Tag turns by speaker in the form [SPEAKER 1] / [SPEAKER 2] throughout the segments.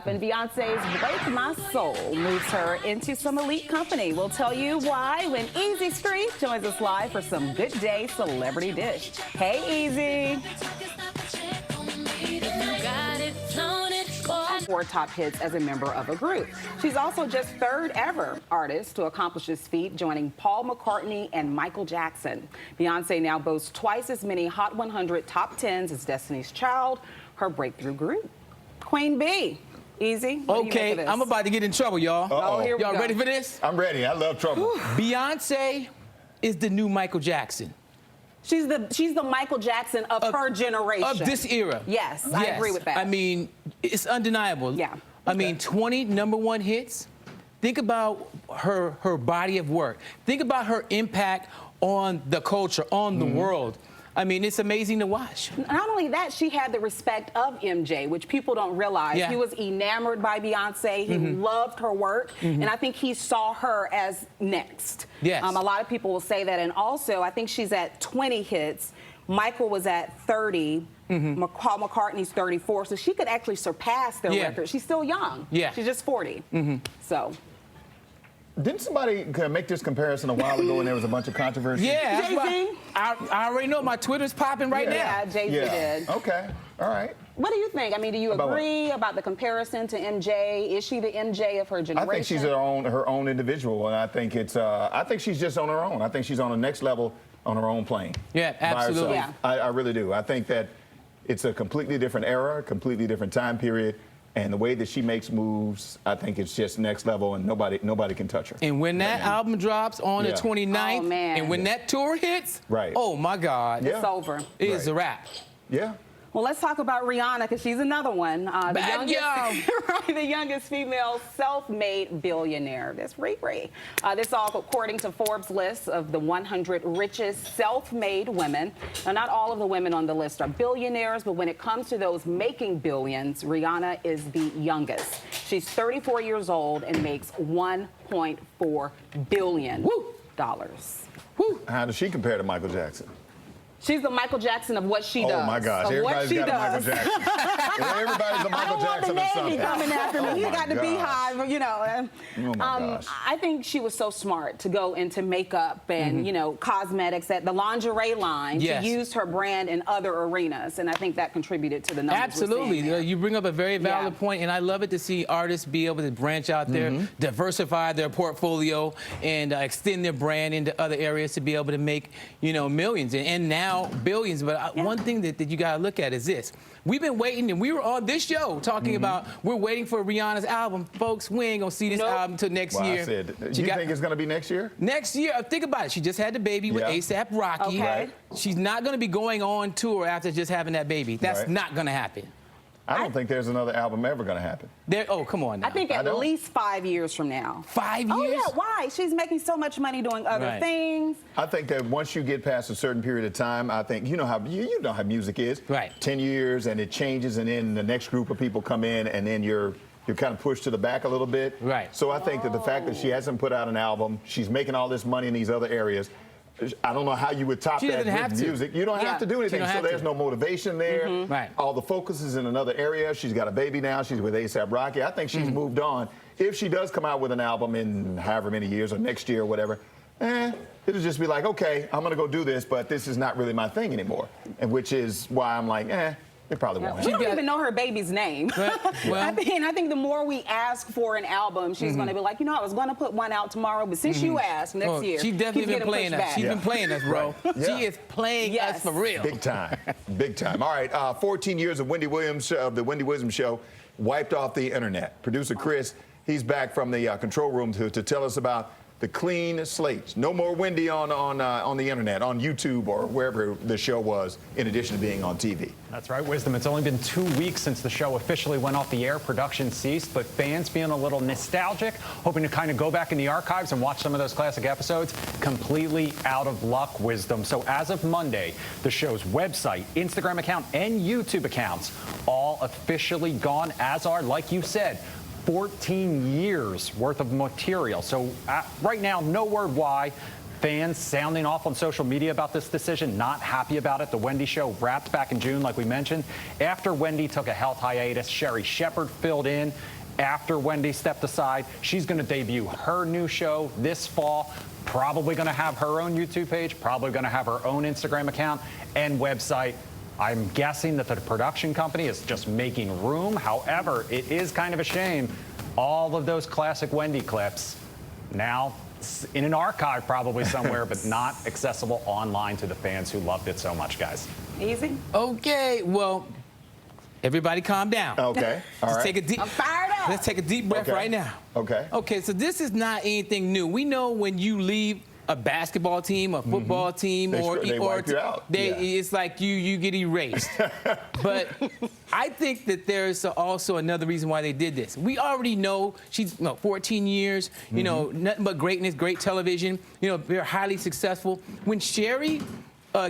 [SPEAKER 1] up, and Beyonce's Break My Soul moves her into some elite company. We'll tell you why when Easy Street joins us live for some Good Day Celebrity Dish. Hey, Easy. 4 top hits as a member of a group. She's also just third ever artist to accomplish this feat, joining Paul McCartney and Michael Jackson. Beyonce now boasts twice as many Hot 100 top 10s as Destiny's Child, her breakthrough group. Queen B. Easy.
[SPEAKER 2] Okay, I'm about to get in trouble, y'all.
[SPEAKER 1] Oh, here we go.
[SPEAKER 2] Y'all ready for this?
[SPEAKER 3] I'm ready. I love trouble.
[SPEAKER 2] Beyonce is the new Michael Jackson.
[SPEAKER 1] She's the Michael Jackson of her generation.
[SPEAKER 2] Of this era.
[SPEAKER 1] Yes, I agree with that.
[SPEAKER 2] I mean, it's undeniable.
[SPEAKER 1] Yeah.
[SPEAKER 2] I mean, 20 #1 hits. Think about her body of work. Think about her impact on the culture, on the world. I mean, it's amazing to watch.
[SPEAKER 1] Not only that, she had the respect of MJ, which people don't realize.
[SPEAKER 2] Yeah.
[SPEAKER 1] He was enamored by Beyonce. He loved her work. And I think he saw her as next.
[SPEAKER 2] Yes.
[SPEAKER 1] A lot of people will say that. And also, I think she's at 20 hits. Michael was at 30. Paul McCartney's 34. So she could actually surpass their record. She's still young.
[SPEAKER 2] Yeah.
[SPEAKER 1] She's just 40. So.
[SPEAKER 3] Didn't somebody make this comparison a while ago when there was a bunch of controversy?
[SPEAKER 2] Yeah, that's
[SPEAKER 1] Jay-Z?
[SPEAKER 2] why I already know my Twitter's popping right now.
[SPEAKER 1] Yeah, Jay-Z did.
[SPEAKER 3] Okay, all right.
[SPEAKER 1] What do you think? I mean, do you
[SPEAKER 3] About
[SPEAKER 1] agree about the comparison to MJ? Is she the MJ of her generation?
[SPEAKER 3] I think she's her own individual, and I think it's. I think she's just on her own. I think she's on the next level on her own plane.
[SPEAKER 2] Yeah,
[SPEAKER 3] by
[SPEAKER 2] absolutely.
[SPEAKER 3] herself. I really do. I think that it's a completely different era, completely different time period. And the way that she makes moves, I think it's just next level, and nobody can touch her.
[SPEAKER 2] And when that album drops on the 29th,
[SPEAKER 1] Oh, man.
[SPEAKER 2] and when that tour hits,
[SPEAKER 3] Right.
[SPEAKER 2] oh my God,
[SPEAKER 1] It's over.
[SPEAKER 2] it is a wrap.
[SPEAKER 3] Yeah.
[SPEAKER 1] Well, let's talk about Rihanna, because she's another one.
[SPEAKER 2] Bad
[SPEAKER 1] The youngest female self-made billionaire. That's Riri. This all according to Forbes' list of the 100 richest self-made women. Now, not all of the women on the list are billionaires, but when it comes to those making billions, Rihanna is the youngest. She's 34 years old and makes $1.4 billion.
[SPEAKER 2] Woo.
[SPEAKER 3] How does she compare to Michael Jackson?
[SPEAKER 1] She's the Michael Jackson of what she does.
[SPEAKER 3] Oh my gosh, everybody's got a Michael Jackson. Everybody's a Michael Jackson or something.
[SPEAKER 1] Coming after me. You got the beehive, you know.
[SPEAKER 3] Oh my gosh.
[SPEAKER 1] I think she was so smart to go into makeup and, you know, cosmetics, at the lingerie line,
[SPEAKER 2] Yes.
[SPEAKER 1] to use her brand in other arenas. And I think that contributed to the numbers.
[SPEAKER 2] Absolutely. You bring up a very valid point, and I love it to see artists be able to branch out there, diversify their portfolio, and extend their brand into other areas to be able to make, you know, millions and now billions. But one thing that you got to look at is this. We've been waiting, and we were on this show talking about we're waiting for Rihanna's album. Folks, we ain't going to see this album until next year.
[SPEAKER 3] I said, you think it's going to be next year?
[SPEAKER 2] Next year. Think about it. She just had the baby with A$AP Rocky.
[SPEAKER 1] Okay. Right.
[SPEAKER 2] She's not going to be going on tour after just having that baby. That's not going to happen.
[SPEAKER 3] I don't think there's another album ever going to happen.
[SPEAKER 2] Oh, come on now.
[SPEAKER 1] I think at least 5 years from now.
[SPEAKER 2] 5 years?
[SPEAKER 1] Oh, yeah. Why? She's making so much money doing other things.
[SPEAKER 3] I think that once you get past a certain period of time, I think you know how music is.
[SPEAKER 2] Right.
[SPEAKER 3] 10 years and it changes, and then the next group of people come in, and then you're kind of pushed to the back a little bit.
[SPEAKER 2] Right.
[SPEAKER 3] So I think that the fact that she hasn't put out an album, she's making all this money in these other areas. I don't know how you would top that with music. You don't have to do anything. So there's no motivation there.
[SPEAKER 2] Right.
[SPEAKER 3] All the focus is in another area. She's got a baby now. She's with A$AP Rocky. I think she's moved on. If she does come out with an album in however many years or next year or whatever, it'll just be like, okay, I'm going to go do this, but this is not really my thing anymore. And which is why I'm like, it probably won't.
[SPEAKER 1] We don't even know her baby's name.
[SPEAKER 2] Well,
[SPEAKER 1] I think the more we ask for an album, she's going to be like, you know, I was going to put one out tomorrow, but since you asked, next year.
[SPEAKER 2] She's definitely been playing us. She's been playing us, bro. She is playing us for real.
[SPEAKER 3] Big time. Big time. All right, 14 years of Wendy Williams, of the Wendy Williams Show, wiped off the internet. Producer Chris, he's back from the control room to tell us about the clean slate. No more Wendy on the internet, on YouTube or wherever the show was, in addition to being on TV.
[SPEAKER 4] That's right, Wisdom. It's only been 2 weeks since the show officially went off the air. Production ceased, but fans being a little nostalgic, hoping to kind of go back in the archives and watch some of those classic episodes, completely out of luck, Wisdom. So as of Monday, the show's website, Instagram account, and YouTube accounts all officially gone, as are, like you said, 14 years worth of material. So right now, no word why. fans sounding off on social media about this decision, not happy about it. The Wendy show wrapped back in June, like we mentioned. After Wendy took a health hiatus, Sherri Shepherd filled in. After Wendy stepped aside, she's going to debut her new show this fall. Probably going to have her own YouTube page, probably going to have her own Instagram account and website. I'm guessing that the production company is just making room. However, it is kind of a shame. All of those classic Wendy clips now in an archive probably somewhere, but not accessible online to the fans who loved it so much, guys.
[SPEAKER 1] Easy.
[SPEAKER 2] Okay, well, everybody calm down.
[SPEAKER 3] Okay, all right.
[SPEAKER 2] Take a deep,
[SPEAKER 1] I'm fired up.
[SPEAKER 2] let's take a deep breath right now.
[SPEAKER 3] Okay.
[SPEAKER 2] Okay, so this is not anything new. We know when you leave a basketball team, a football team,
[SPEAKER 3] They
[SPEAKER 2] or
[SPEAKER 3] wipe you out.
[SPEAKER 2] it's like you get erased. But I think that there's also another reason why they did this. We already know she's 14 years, nothing but greatness, great television, they're highly successful. When Sherri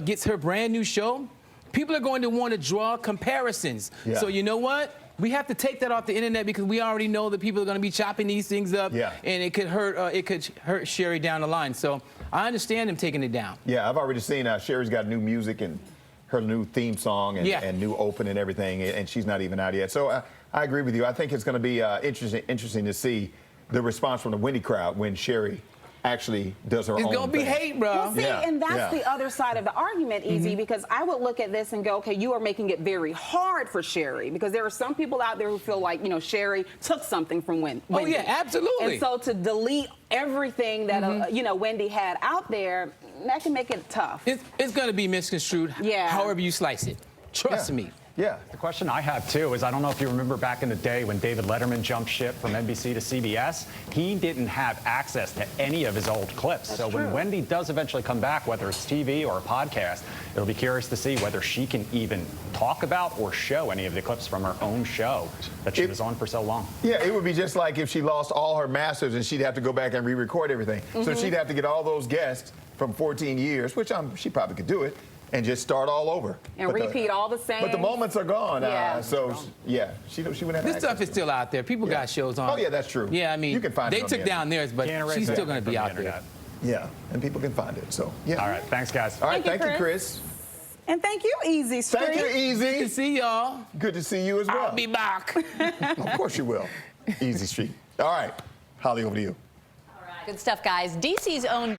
[SPEAKER 2] gets her brand new show, people are going to want to draw comparisons.
[SPEAKER 3] Yeah.
[SPEAKER 2] So you know what? We have to take that off the internet because we already know that people are going to be chopping these things up, and it could hurt Sherri down the line. So I understand them taking it down.
[SPEAKER 3] Yeah, I've already seen Sherri's got new music and her new theme song and new open and everything, and she's not even out yet. So I agree with you. I think it's going to be interesting to see the response from the Wendy crowd when Sherri actually does her own thing.
[SPEAKER 2] It's going to be hate, bro.
[SPEAKER 1] Well, see, and that's the other side of the argument, Easy, because I would look at this and go, okay, you are making it very hard for Sherri, because there are some people out there who feel like, Sherri took something from Wendy.
[SPEAKER 2] Oh, yeah, absolutely.
[SPEAKER 1] And so to delete everything that, Wendy had out there, that can make it tough.
[SPEAKER 2] It's going to be misconstrued however you slice it. Trust me.
[SPEAKER 3] Yeah.
[SPEAKER 4] The question I have, too, is I don't know if you remember back in the day when David Letterman jumped ship from NBC to CBS, he didn't have access to any of his old clips. So when Wendy does eventually come back, whether it's TV or a podcast, it'll be curious to see whether she can even talk about or show any of the clips from her own show that she was on for so long.
[SPEAKER 3] Yeah, it would be just like if she lost all her masters and she'd have to go back and re-record everything. So she'd have to get all those guests from 14 years, which she probably could do it, and just start all over.
[SPEAKER 1] And repeat all the same.
[SPEAKER 3] But the moments are gone. She wouldn't have
[SPEAKER 2] This stuff is still out there. People got shows on.
[SPEAKER 3] Oh, yeah, that's true.
[SPEAKER 2] Yeah, I mean,
[SPEAKER 3] you can find
[SPEAKER 2] they
[SPEAKER 3] it on
[SPEAKER 2] took
[SPEAKER 3] the
[SPEAKER 2] down theirs, but she's still going to be out there.
[SPEAKER 3] Yeah, and people can find it. So, yeah.
[SPEAKER 4] All right, thanks, guys.
[SPEAKER 3] All right, thank you, Chris.
[SPEAKER 1] And thank you, Easy Street.
[SPEAKER 3] Thank you, Easy.
[SPEAKER 2] Good to see y'all.
[SPEAKER 3] Good to see you as well.
[SPEAKER 2] I'll be back.
[SPEAKER 3] Of course you will. Easy Street. All right, Holly, over to you.
[SPEAKER 5] All right. Good stuff, guys. DC's own